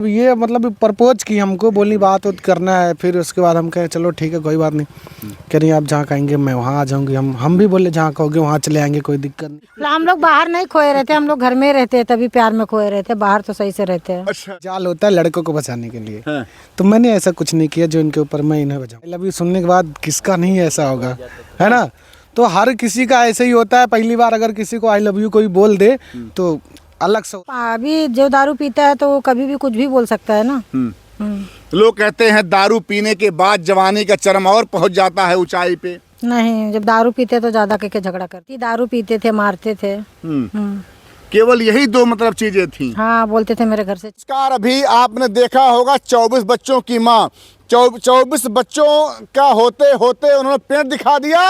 ये मतलब प्रपोज की हमको, बोली बात उत करना है। फिर उसके बाद हम कहे चलो ठीक है कोई बात नहीं, कह रही आप जहाँ कहेंगे मैं वहाँ आ जाऊंगी। हम भी बोले जहाँ कहोगे वहाँ चले आएंगे, कोई दिक्कत नहीं। हम लोग बाहर नहीं खोए रहते, हम लोग घर में रहते हैं, तभी प्यार में खोए रहते, बाहर तो सही से रहते हैं। अच्छा। जाल होता है लड़कों को बचाने के लिए। हाँ। तो मैंने ऐसा कुछ नहीं किया जो इनके ऊपर मैं इन्हें बचाऊं। लव यू सुनने के बाद किसका नहीं ऐसा होगा, है ना। तो हर किसी का ऐसे ही होता है, पहली बार अगर किसी को आई लव यू कोई बोल दे तो अलग से। अभी जो दारू पीता है तो वो कभी भी कुछ भी बोल सकता है ना। लोग कहते हैं दारू पीने के बाद जवानी का चरम और पहुंच जाता है ऊंचाई पे। नहीं, जब दारू पीते तो ज्यादा करके झगड़ा करती, दारू पीते थे, मारते थे। केवल यही दो मतलब चीजें थी। हाँ, बोलते थे मेरे घर से। नमस्कार, अभी आपने देखा होगा 24 बच्चों की माँ, 24 बच्चों का होते होते उन्होंने पेट दिखा दिया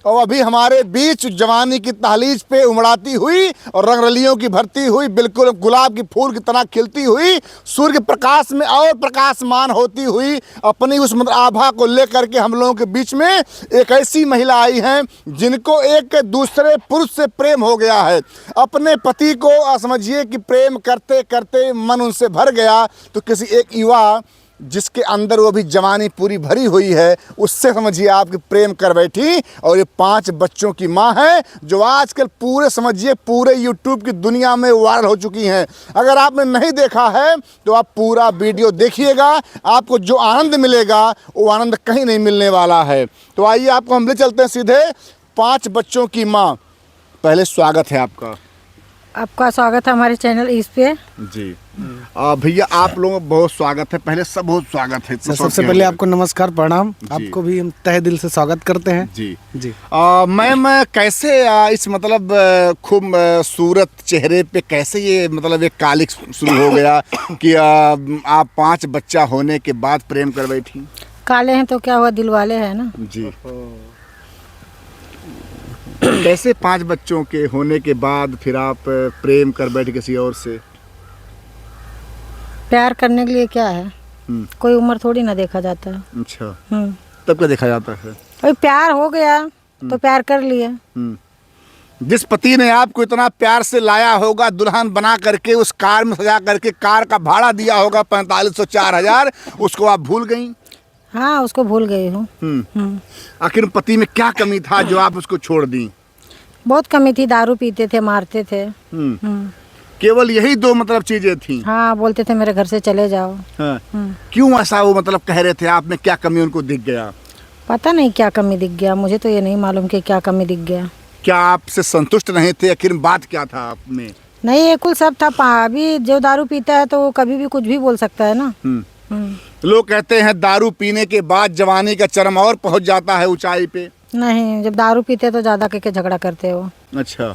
और अभी हमारे बीच जवानी की दहलीज पे उमड़ाती हुई और रंगरलियों की भरती हुई, बिल्कुल गुलाब की फूल की तरह खिलती हुई, सूर्य के प्रकाश में और प्रकाशमान होती हुई अपनी उस आभा को लेकर के हम लोगों के बीच में एक ऐसी महिला आई हैं जिनको एक दूसरे पुरुष से प्रेम हो गया है। अपने पति को समझिए कि प्रेम करते करते मन उनसे भर गया, तो किसी एक युवा जिसके अंदर वो भी जवानी पूरी भरी हुई है उससे समझिए आपकी प्रेम कर बैठी और ये 5 बच्चों की माँ है जो आजकल पूरे समझिए पूरे यूट्यूब की दुनिया में वायरल हो चुकी हैं। अगर आपने नहीं देखा है तो आप पूरा वीडियो देखिएगा, आपको जो आनंद मिलेगा वो आनंद कहीं नहीं मिलने वाला है। तो आइए आपको हम ले चलते हैं सीधे 5 बच्चों की माँ। पहले स्वागत है आपका। आपका स्वागत है हमारे चैनल इस पे जी। भैया आप लोगों का बहुत स्वागत है, पहले सब बहुत स्वागत है। सबसे पहले आपको नमस्कार प्रणाम, आपको भी हम तहे दिल से स्वागत करते हैं। जी जी। मैम कैसे इस मतलब खूब सूरत चेहरे पे कैसे ये मतलब एक कालिक शुरू हो गया कि आप 5 बच्चा होने के बाद प्रेम कर बैठी? काले हैं तो क्या हुआ, दिल वाले हैं ना। जी। कैसे 5 बच्चों के होने के बाद फिर आप प्रेम कर बैठे किसी और से? प्यार करने के लिए क्या है, कोई उम्र थोड़ी ना देखा जाता है। अच्छा। तब क्या देखा जाता है? भाई प्यार हो गया तो प्यार कर लिए। जिस पति ने आपको इतना प्यार से लाया होगा, दुल्हन बना करके उस कार में सजा करके, कार का भाड़ा दिया होगा 4500 4000, उसको आप भूल गई? हाँ, उसको भूल गई हूँ। आखिर पति में क्या कमी था जो आप उसको छोड़ दी? बहुत कमी थी, दारू पीते थे, मारते थे। केवल यही 2 मतलब चीजें थी। हाँ, बोलते थे मेरे घर से चले जाओ। हाँ। क्यों ऐसा वो मतलब कह रहे थे? आप में क्या कमी उनको दिख गया? पता नहीं क्या कमी दिख गया, मुझे तो ये नहीं मालूम कि क्या कमी दिख गया। क्या आपसे संतुष्ट नहीं थे? आखिर बात क्या था आप में? नहीं, ये कुल सब था। अभी जो दारू पीता है तो वो कभी भी कुछ भी बोल सकता है ना। लोग कहते हैं दारू पीने के बाद जवानी का चरम और पहुंच जाता है ऊंचाई पे। नहीं, जब दारू पीते तो ज्यादा करके झगड़ा करते हो। अच्छा।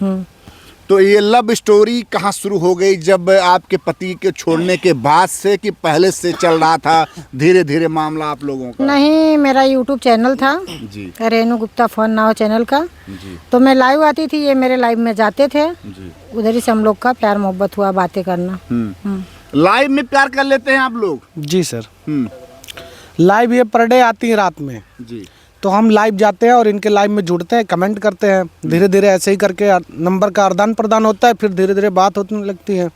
तो ये लव स्टोरी कहाँ शुरू हो गई? जब आपके पति के छोड़ने के बाद से कि पहले से चल रहा था धीरे धीरे मामला आप लोगों का? नहीं, मेरा यूट्यूब चैनल था जी। Renu Gupta fun now channel का जी। तो मैं लाइव आती थी, ये मेरे लाइव में जाते थे जी। उधर ही से हम लोग का प्यार मोहब्बत हुआ, बातें करना। लाइव में प्यार कर लेते हैं आप लोग? जी सर। लाइव ये पर डे आती है रात में जी। तो हम लाइव जाते हैं और इनके लाइव में जुड़ते हैं, कमेंट करते हैं, धीरे धीरे ऐसे ही करके नंबर का आदान प्रदान होता है, फिर धीरे धीरे बात होने लगती है।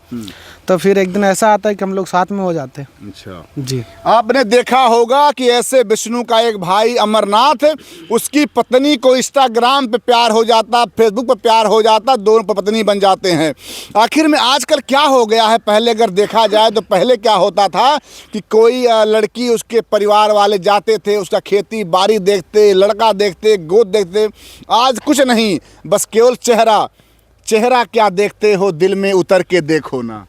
तो फिर एक दिन ऐसा आता है कि हम लोग साथ में हो जाते हैं। अच्छा। जी। आपने देखा होगा कि ऐसे विष्णु का एक भाई अमरनाथ, उसकी पत्नी को इंस्टाग्राम पे प्यार हो जाता, फेसबुक पे प्यार हो जाता, दोनों पत्नी बन जाते हैं। आखिर में आजकल क्या हो गया है? पहले अगर देखा जाए तो पहले क्या होता था कि कोई लड़की उसके परिवार वाले जाते थे, उसका खेती बाड़ी देखते, लड़का देखते, गोद देखते। आज कुछ नहीं, बस केवल चेहरा क्या देखते हो, दिल में उतर के देखो ना।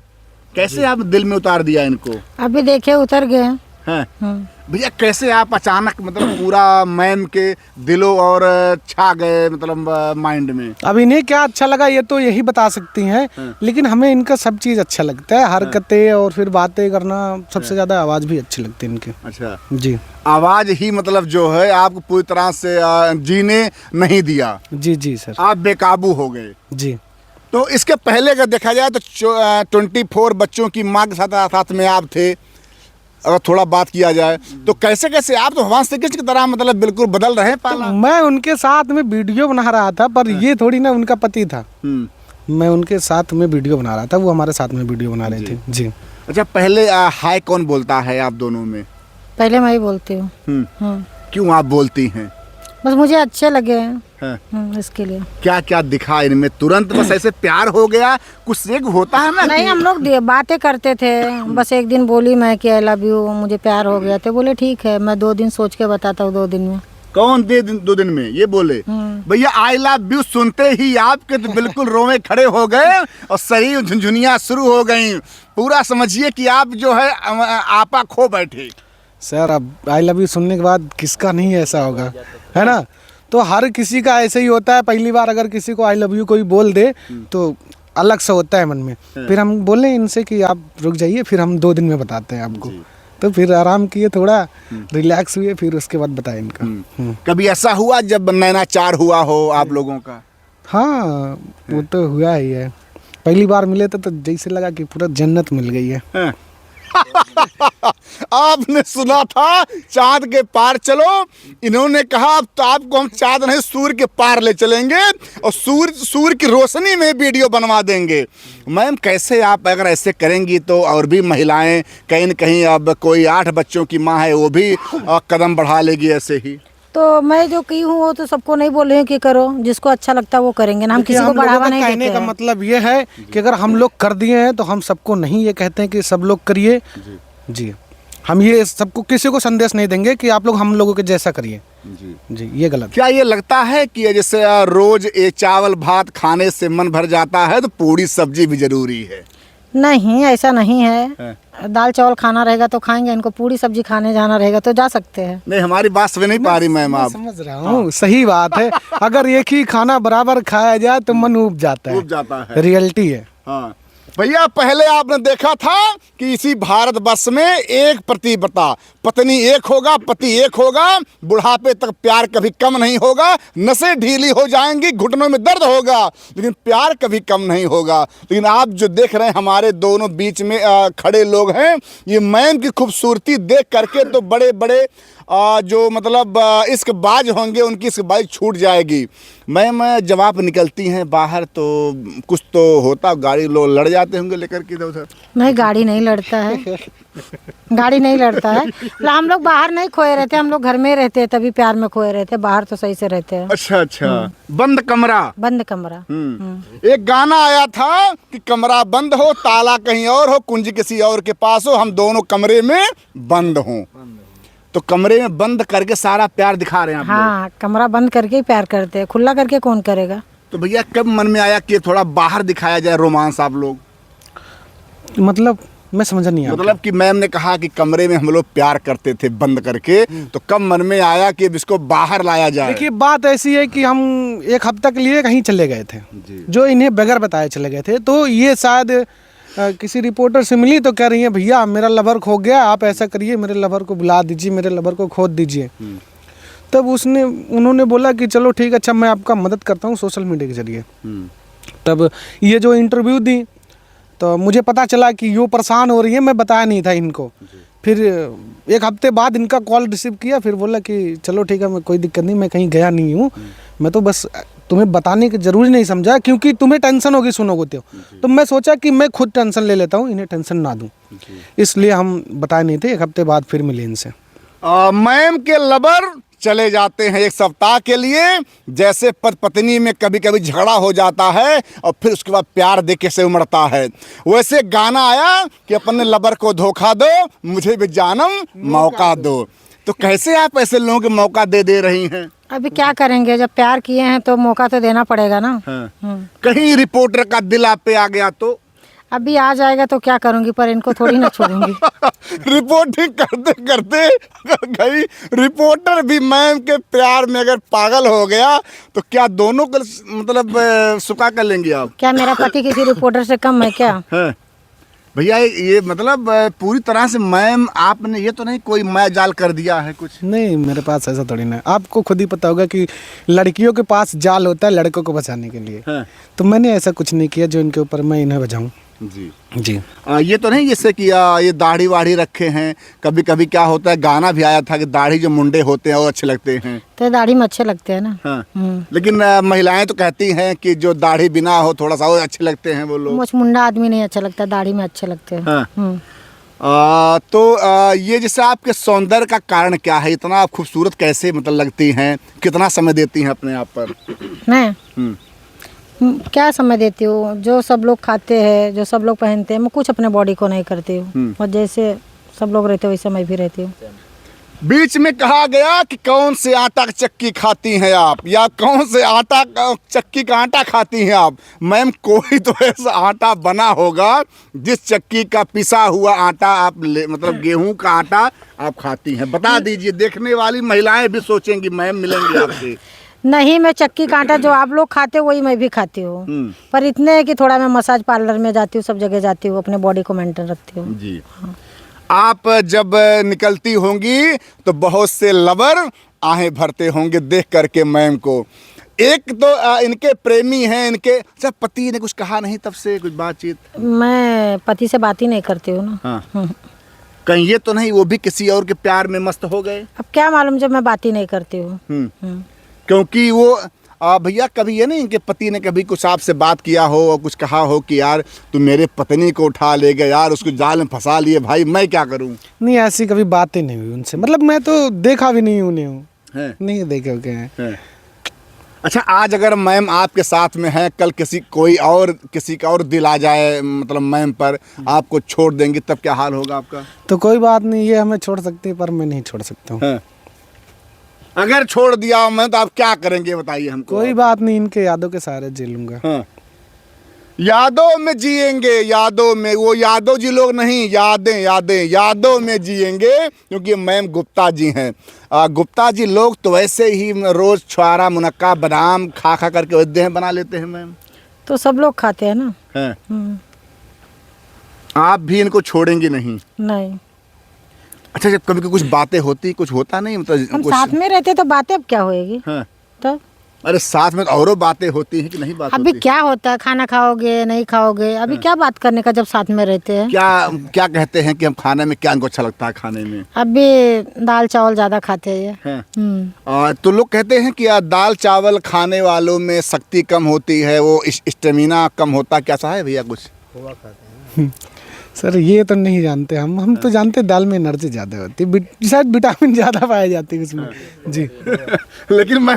कैसे आप दिल में उतार दिया इनको? अभी देखे उतर गए हैं। भैया कैसे आप अचानक मतलब पूरा मैम के दिलों और छा गए मतलब माइंड में? अब इन्हें क्या अच्छा लगा ये तो यही बता सकती हैं, लेकिन हमें इनका सब चीज अच्छा लगता है, हरकतें और फिर बातें करना, सबसे ज्यादा आवाज भी अच्छी लगती है इनकी। अच्छा जी। आवाज ही मतलब जो है आपको पूरी तरह से जीने नहीं दिया। जी जी सर। आप बेकाबू हो गए। जी। तो इसके पहले अगर देखा जाए तो 24 बच्चों की माँ के साथ में आप थे। अगर थोड़ा बात किया जाए तो कैसे कैसे आप तो भगवान श्री कृष्ण की तरह मतलब बिल्कुल बदल रहे हैं पाला। तो मैं उनके साथ में वीडियो बना रहा था, पर ये थोड़ी ना उनका पति था। मैं उनके साथ में वीडियो बना रहा था, वो हमारे साथ में वीडियो बना रहे थे। जी। अच्छा, पहले हाय कौन बोलता है आप दोनों में? पहले मैं ही बोलती हूँ। क्यों आप बोलती हैं? बस मुझे अच्छे लगे हैं। हाँ। इसके लिए। क्या क्या दिखा इनमें? तुरंत बस ऐसे प्यार हो गया? कुछ एक होता है ना नहीं, हम लोग बातें करते थे। बस एक दिन बोली मैं कि आई लव यू, मुझे प्यार हो गया। तो बोले ठीक है, मैं 2 दिन सोच के बताता हूँ। 2 दिन में। कौन 2 दिन में ये बोले? भैया आई लव यू सुनते ही आपके तो बिल्कुल रोवे खड़े हो गए और शरीर झुनझुनियाँ शुरू हो गई। पूरा समझिए कि आप जो है आपा खो बैठे। सर अब आई लव यू सुनने के बाद किसका नहीं ऐसा होगा, है ना? तो हर किसी का ऐसे ही होता है। पहली बार अगर किसी को आई लव यू कोई बोल दे तो अलग सा होता है मन में। फिर हम बोले इनसे कि आप रुक जाइए, फिर हम 2 दिन में बताते हैं आपको। तो फिर आराम किए, थोड़ा रिलैक्स हुए, फिर उसके बाद बताए इनका। कभी ऐसा हुआ जब नैनाचार हुआ हो आप लोगों का? हाँ, वो तो हुआ ही है। पहली बार मिले तो जैसे लगा कि पूरा जन्नत मिल गई है। आपने सुना था चांद के पार चलो, इन्होंने कहा अब तो आपको हम चांद नहीं सूर्य के पार ले चलेंगे और सूर्य की रोशनी में वीडियो बनवा देंगे। मैम कैसे आप अगर ऐसे करेंगी तो और भी महिलाएं कहीं न कहीं, अब कोई 8 बच्चों की माँ है वो भी कदम बढ़ा लेगी ऐसे ही। तो मैं जो की हूँ वो तो सबको नहीं बोल रही हूँ कि करो, जिसको अच्छा लगता है वो करेंगे ना। हम किसी को बढ़ावा नहीं देते। कहने का मतलब ये है कि अगर हम लोग कर दिए हैं तो हम सबको नहीं ये कहते हैं कि सब लोग करिए। जी, हम ये सबको किसी को संदेश नहीं देंगे कि आप लोग हम लोगों के जैसा करिए। जी, ये गलत। क्या ये लगता है कि जैसे रोज ये चावल भात खाने से मन भर जाता है तो पूरी सब्जी भी जरूरी है? नहीं, ऐसा नहीं है। दाल चावल खाना रहेगा तो खाएंगे, इनको पूरी सब्जी खाने जाना रहेगा तो जा सकते हैं। नहीं, हमारी बात समझ नहीं पा रही मैम आप। समझ रहा हूँ, सही बात है। अगर एक ही खाना बराबर खाया जाए तो मन ऊब जाता है। रियलिटी है। हाँ भैया, पहले आपने देखा था कि इसी भारतवर्ष में एक पतिव्रता, पत्नी एक होगा, पति एक होगा, बुढ़ापे तक प्यार कभी कम नहीं होगा। नसें ढीली हो जाएंगी, घुटनों में दर्द होगा, लेकिन प्यार कभी कम नहीं होगा। लेकिन आप जो देख रहे हैं हमारे दोनों बीच में खड़े लोग हैं, ये मैम की खूबसूरती देख करके तो बड़े बड़े जो मतलब इश्क बाज होंगे उनकी इश्क बाज छूट जाएगी। मैम जब आप निकलती हैं बाहर तो कुछ तो होता, गाड़ी लोग लड़ जाते होंगे लेकर के इधर उधर? नहीं, गाड़ी नहीं लड़ता है। गाड़ी नहीं लड़ता है। हम लोग बाहर नहीं खोए रहते, हम लोग घर में रहते हैं, तभी प्यार में खोए रहते हैं। बाहर तो सही से रहते हैं। अच्छा, बंद कमरा। बंद कमरा। एक गाना आया था कि कमरा बंद हो, ताला कहीं और हो, कुंजी किसी और के पास हो, हम दोनों कमरे में बंद हों। तो कमरे में बंद करके सारा प्यार दिखा रहे हैं आप? हाँ, कमरा बंद करके ही प्यार करते हैं, खुला करके कौन करेगा। तो भैया कब मन में आया कि थोड़ा बाहर दिखाया जाए रोमांस आप लोग? मतलब मैं समझा नहीं। मतलब कि मैम ने कहा कि कमरे में हम लोग प्यार करते थे बंद करके, तो कब मन में आया कि इसको बाहर लाया जाए? देखिए, बात ऐसी है कि हम एक हफ्ते के लिए कहीं चले गए थे, जो इन्हें बगैर बताए चले गए थे। तो ये शायद किसी रिपोर्टर से मिली तो कह रही है भैया मेरा लवर खो गया, आप ऐसा करिए मेरे लवर को बुला दीजिए, मेरे लवर को खोद दीजिए। तब उन्होंने बोला कि चलो ठीक है, अच्छा मैं आपका मदद करता हूँ सोशल मीडिया के जरिए। तब ये जो इंटरव्यू दी तो मुझे पता चला कि यो परेशान हो रही है, मैं बताया नहीं था इनको। फिर एक हफ्ते बाद इनका कॉल रिसीव किया, फिर बोला कि चलो ठीक है, मैं कोई दिक्कत नहीं, मैं कहीं गया नहीं हूँ, मैं तो बस तुम्हें बताने की जरूरी नहीं समझा क्योंकि तुम्हें टेंशन होगी सुनोगे तो मैं सोचा कि मैं खुद टेंशन ले लेता हूँ, इन्हें टेंशन ना दूँ, इसलिए हम बताए नहीं थे। एक हफ्ते बाद फिर मिले इनसे। मैम के लवर चले जाते हैं एक सप्ताह के लिए, जैसे पत्नी में कभी कभी झगड़ा हो जाता है और फिर उसके बाद प्यार देखे से उमड़ता है, वैसे गाना आया कि अपने लवर को धोखा दो, मुझे भी जानम मौका दो। तो कैसे आप ऐसे लोगों को मौका दे रही हैं? अभी क्या करेंगे, जब प्यार किए हैं तो मौका तो देना पड़ेगा ना। कहीं रिपोर्टर का दिल आप पे आ गया तो? अभी आ जाएगा तो क्या करूंगी, पर इनको थोड़ी ना छोड़ूंगी। रिपोर्टिंग करते करते गई रिपोर्टर भी मैम के प्यार में अगर पागल हो गया तो क्या दोनों को मतलब सुखा कर लेंगे आप? क्या मेरा पति किसी रिपोर्टर से कम है क्या? है भैया, ये मतलब पूरी तरह से मैम आपने ये तो नहीं कोई माया जाल कर दिया है कुछ? नहीं, मेरे पास ऐसा थोड़ी ना। आपको खुद ही पता होगा कि लड़कियों के पास जाल होता है लड़कों को बचाने के लिए। तो मैंने ऐसा कुछ नहीं किया जो इनके ऊपर मैं इन्हें बचाऊं। जी जी। ये तो नहीं जैसे कि ये दाढ़ी वाढ़ी रखे हैं, कभी कभी क्या होता है, गाना भी आया था कि दाढ़ी जो मुंडे होते हैं वो अच्छे लगते हैं। तो दाढ़ी में अच्छे लगते हैं ना। हाँ। लेकिन महिलाएं तो कहती हैं कि जो दाढ़ी बिना हो थोड़ा सा वो अच्छे लगते हैं वो लोग। मुंडा आदमी नहीं अच्छा लगता, दाढ़ी में अच्छे लगते हैं। हाँ। ये जैसे आपके सौंदर्य का कारण क्या है, इतना आप खूबसूरत कैसे मतलब लगती हैं, कितना समय देती हैं अपने आप पर? मैं क्या समय देती हूँ, जो सब लोग खाते हैं, जो सब लोग पहनते हैं, मैं कुछ अपने बॉडी को नहीं करती हूँ। और जैसे सब लोग रहते हैं वैसे मैं भी रहती हूँ। बीच में कहा गया कि कौन से आटा की चक्की खाती हैं आप, या कौन से आटा चक्की का आटा खाती हैं आप। मैम, कोई तो ऐसा आटा बना होगा जिस चक्की का पिसा हुआ आटा आप मतलब गेहूं का आटा आप खाती हैं। बता दीजिए, देखने वाली महिलाएं भी सोचेंगी मैम मिलेंगी आपसे। नहीं, मैं चक्की का आटा जो आप लोग खाते हो वही मैं भी खाती हूँ, पर इतने है कि थोड़ा मैं मसाज पार्लर में जाती हूँ, सब जगह जाती हूँ, अपने बॉडी को मेंटेन रखती हूँ। जी। आप जब निकलती होंगी तो बहुत से लवर आहें भरते होंगे देख करके मैम को। एक तो इनके प्रेमी हैं, इनके अच्छा पति ने कुछ कहा नहीं तब से, कुछ बातचीत? मैं पति से बात ही नहीं करती हूँ ना। हाँ। कहीं ये तो नहीं वो भी किसी और के प्यार में मस्त हो गए? अब क्या मालूम, जब मैं बात ही नहीं करती हूँ। क्योंकि वो भैया कभी ये नहीं इनके पति ने कभी कुछ आपसे बात किया हो और कुछ कहा हो कि यार तू मेरे पत्नी को उठा ले गया यार, उसको जाल में फंसा लिए, भाई मैं क्या करूं? नहीं, ऐसी कभी बात ही नहीं हुई उनसे। मतलब मैं तो देखा भी नहीं उन्हें, नहीं देखे हुए हैं। अच्छा, आज अगर मैम आपके साथ में है, कल किसी का और दिल आ जाए मतलब मैम पर, आपको छोड़ देंगी, तब क्या हाल होगा आपका? तो कोई बात नहीं, ये हमें छोड़ सकती है पर मैं नहीं छोड़ सकता हूँ। अगर छोड़ दिया मैं तो आप क्या करेंगे बताइए हमको? कोई बात नहीं, इनके यादों के सहारे जी लूंगा। यादों में जिएंगे, यादों में। वो यादव जी लोग नहीं, यादों में जिएंगे, क्योंकि मैम गुप्ता जी हैं। गुप्ता जी लोग तो वैसे ही रोज छुआरा मुनक्का बादाम खा करके वैद्य हैं बना लेते हैं मैम। तो सब लोग खाते हैं ना। आप भी इनको छोड़ेंगे नहीं? नहीं। अच्छा, जब कभी कुछ बातें होती, कुछ होता नहीं मतलब हम साथ में रहते तो बातें अब क्या होएगी? तो अरे साथ में तो औरों बातें होती हैं कि नहीं? बात अभी क्या होता है, खाना खाओगे नहीं खाओगे, अभी क्या बात करने का जब साथ में रहते हैं। क्या कहते हैं कि हम खाने में क्या इनको अच्छा लगता है खाने में? अभी दाल चावल ज्यादा खाते हैं। तो लोग कहते हैं कि दाल चावल खाने वालों में शक्ति कम होती है, वो स्टेमिना कम होता, कैसा है भैया कुछ? सर ये तो नहीं जानते हम तो जानते दाल में एनर्जी ज़्यादा होती है, शायद विटामिन ज़्यादा पाया जाती है उसमें। जी। लेकिन मैं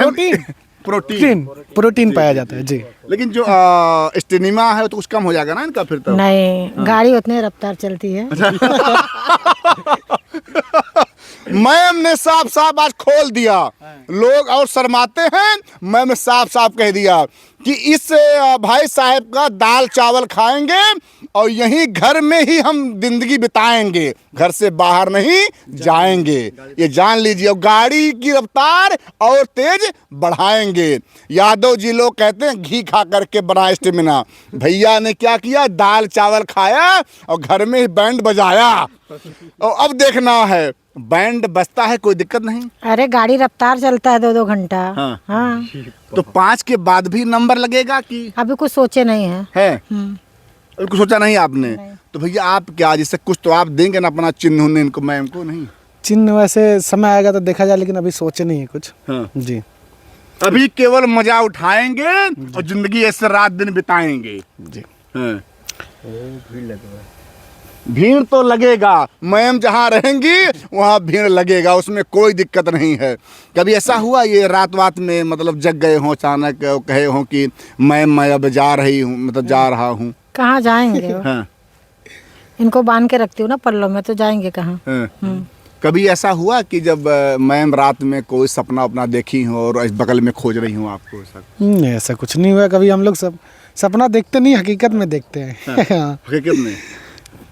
प्रोटीन पाया जाता है जी। लेकिन जो स्टेमिना है तो कुछ कम हो जाएगा ना इनका फिर तो? नहीं, गाड़ी उतने रफ्तार चलती है। मैम ने साफ साफ आज खोल दिया, लोग और शर्माते हैं, मैम ने साफ साफ कह दिया कि इस भाई साहब का दाल चावल खाएंगे और यहीं घर में ही हम जिंदगी बिताएंगे, घर से बाहर नहीं जाएंगे, ये जान लीजिए। और गाड़ी की रफ्तार और तेज बढ़ाएंगे। यादव जी लोग कहते हैं घी खा करके बना स्टेमिना। भैया ने क्या किया, दाल चावल खाया और घर में ही बैंड बजाया। और अब देखना है, बैंड बजता है कोई दिक्कत नहीं। अरे गाड़ी रफ्तार चलता है 2-2 घंटा। हाँ। तो 5 के बाद भी नंबर लगेगा कि? अभी कुछ सोचे नहीं है। कुछ सोचा नहीं आपने? नहीं। तो भैया आप क्या, जैसे कुछ तो आप देंगे ना अपना चिन्ह उन्हें, इनको मैम को? नहीं चिन्ह वैसे समय आएगा तो देखा जाए, लेकिन अभी सोचे नहीं है कुछ। जी, अभी केवल मजा उठाएंगे और जिंदगी ऐसे रात दिन बिताएंगे। जी। भीड़ तो लगेगा, मैम जहाँ रहेंगी वहाँ भीड़ लगेगा, उसमें कोई दिक्कत नहीं है। कभी ऐसा हुआ ये रात में मतलब जग गए हों अचानक, कहे हों कि मैम मैं अब जा रही हूँ, मतलब जा रहा हूँ? कहाँ जाएंगे? इनको बांध के रखती हूँ ना पल्लों में, तो जाएंगे कहाँ? कभी ऐसा हुआ कि जब मैम रात में कोई सपना अपना देखी हो और इस बगल में खोज रही हूँ आपको? नहीं, ऐसा कुछ नहीं हुआ कभी। हम लोग सब सपना देखते नहीं, हकीकत में देखते हैं। हकीकत में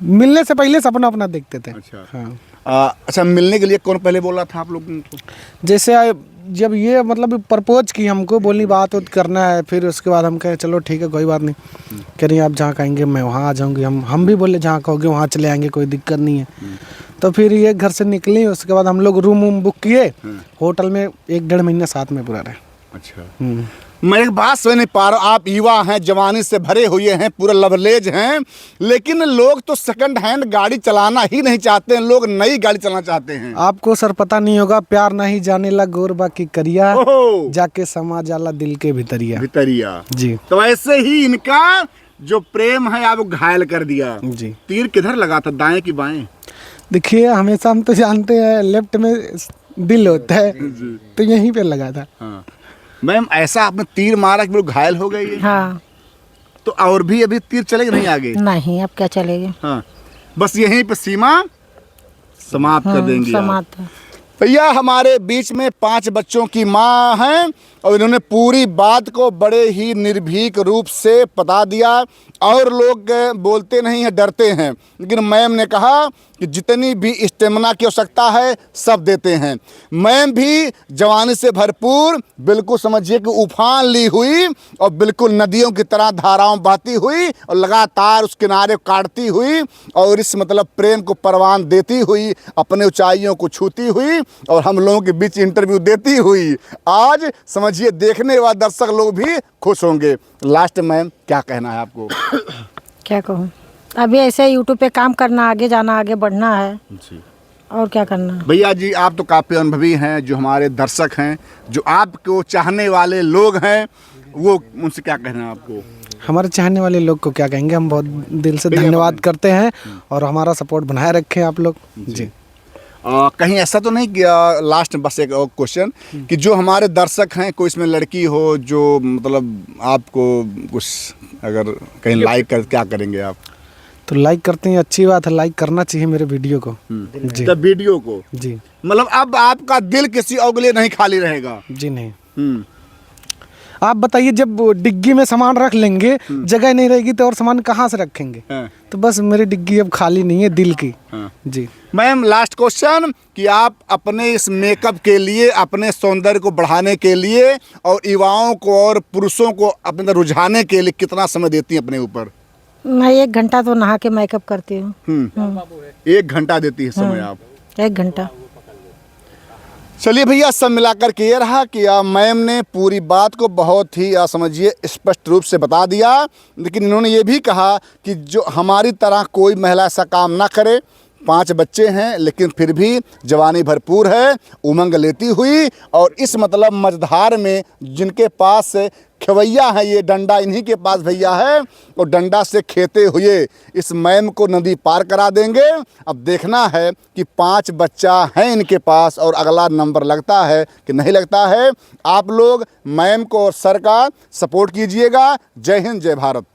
मिलने से पहले सपना अपना देखते थे। अच्छा। हाँ। अच्छा, मिलने के लिए कौन पहले बोला था आप लोगों को? जैसे जब ये मतलब प्रपोज की हमको, बोली बात करना है, फिर उसके बाद हम कहे चलो ठीक है कोई बात नहीं, कह रही आप जहाँ कहेंगे मैं वहाँ आ जाऊँगी। हम भी बोले जहाँ कहोगे वहाँ चले आएंगे, कोई दिक्कत नहीं है। तो फिर ये घर से निकली, उसके बाद हम लोग रूम बुक किए होटल में, 1-1.5 महीना साथ में पूरा रहे। अच्छा। मैं एक बात समझ नहीं पा रहा हूँ, आप युवा हैं, जवानी से भरे हुए हैं, पूरा लवलेज हैं, लेकिन लोग तो सेकंड हैंड गाड़ी चलाना ही नहीं चाहते हैं, लोग नई गाड़ी चलाना चाहते हैं। आपको सर पता नहीं होगा, प्यार नहीं जाने ला गोर बाकी करिया, जाके समा जाला दिल के भितरिया। भितरिया। जी। तो ऐसे ही इनका जो प्रेम है आपको घायल कर दिया जी। तीर किधर लगा था, दाएं कि बाएं? देखिए हमेशा हम तो जानते हैं लेफ्ट में दिल होता है, तो यहीं पे लगा था। हाँ मैम, ऐसा आपने तीर मारा कि वो घायल हो गई है? हाँ। तो और भी अभी तीर चलेगा नहीं आगे? नहीं, अब क्या चलेगी। हाँ, बस यहीं पे सीमा समाप्त कर देंगी आप। समाप्त। भैया हमारे बीच में 5 बच्चों की माँ हैं और इन्होंने पूरी बात को बड़े ही निर्भीक रूप से बता दिया। और लोग बोलते नहीं हैं, डरते हैं, लेकिन मैम ने कहा कि जितनी भी स्टेमिना की आवश्यकता है सब देते हैं। मैम भी जवानी से भरपूर, बिल्कुल समझिए कि उफान ली हुई और बिल्कुल नदियों की तरह धाराओं बहती हुई और लगातार उस किनारे काटती हुई और इस मतलब प्रेम को परवान देती हुई, अपने ऊंचाइयों को छूती हुई और हम लोगों के बीच इंटरव्यू देती हुई आज समझिए देखने वाले दर्शक लोग भी खुश होंगे। लास्ट मैम क्या कहना है आपको? क्या कहूँ, अभी ऐसे यूट्यूब पे काम करना, आगे जाना, आगे बढ़ना है जी। और क्या करना है। भैया जी आप तो काफ़ी अनुभवी हैं, जो हमारे दर्शक हैं, जो आपको चाहने वाले लोग हैं, वो उनसे क्या कहना है आपको? हमारे चाहने वाले लोग को क्या कहेंगे, हम बहुत दिल से धन्यवाद करते हैं और हमारा सपोर्ट बनाए रखें आप लोग जी। कहीं ऐसा तो नहीं कि लास्ट बस एक और क्वेश्चन कि जो हमारे दर्शक हैं, कोई इसमें लड़की हो जो मतलब आपको कुछ अगर कहीं लाइक कर, क्या करेंगे आप? तो लाइक करते हैं, अच्छी बात है, लाइक करना चाहिए मेरे वीडियो को जी। जब वीडियो को जी मतलब अब आपका दिल किसी और के लिए नहीं खाली रहेगा? जी नहीं। आप बताइए, जब डिग्गी में सामान रख लेंगे, जगह नहीं रहेगी तो और सामान कहाँ से रखेंगे? हाँ। तो बस मेरी डिग्गी अब खाली नहीं है दिल की। हाँ। जी मैम लास्ट क्वेश्चन कि आप अपने इस मेकअप के लिए, अपने सौंदर्य को बढ़ाने के लिए और युवाओं को और पुरुषों को अपने अंदर रुझाने के लिए कितना समय देती हैं अपने ऊपर? मैं 1 घंटा तो नहा के मेकअप करती हूँ। 1 घंटा देती है समय आप? 1 घंटा। चलिए भैया, सब मिलाकर के ये रहा कि मैम ने पूरी बात को बहुत ही समझिए स्पष्ट रूप से बता दिया, लेकिन इन्होंने ये भी कहा कि जो हमारी तरह कोई महिला ऐसा काम ना करे। 5 बच्चे हैं लेकिन फिर भी जवानी भरपूर है, उमंग लेती हुई और इस मतलब मझधार में जिनके पास खवैया है, ये डंडा इन्हीं के पास भैया है और डंडा से खेते हुए इस मैम को नदी पार करा देंगे। अब देखना है कि 5 बच्चा हैं इनके पास और अगला नंबर लगता है कि नहीं लगता है। आप लोग मैम को और सर का सपोर्ट कीजिएगा। जय हिंद, जय भारत।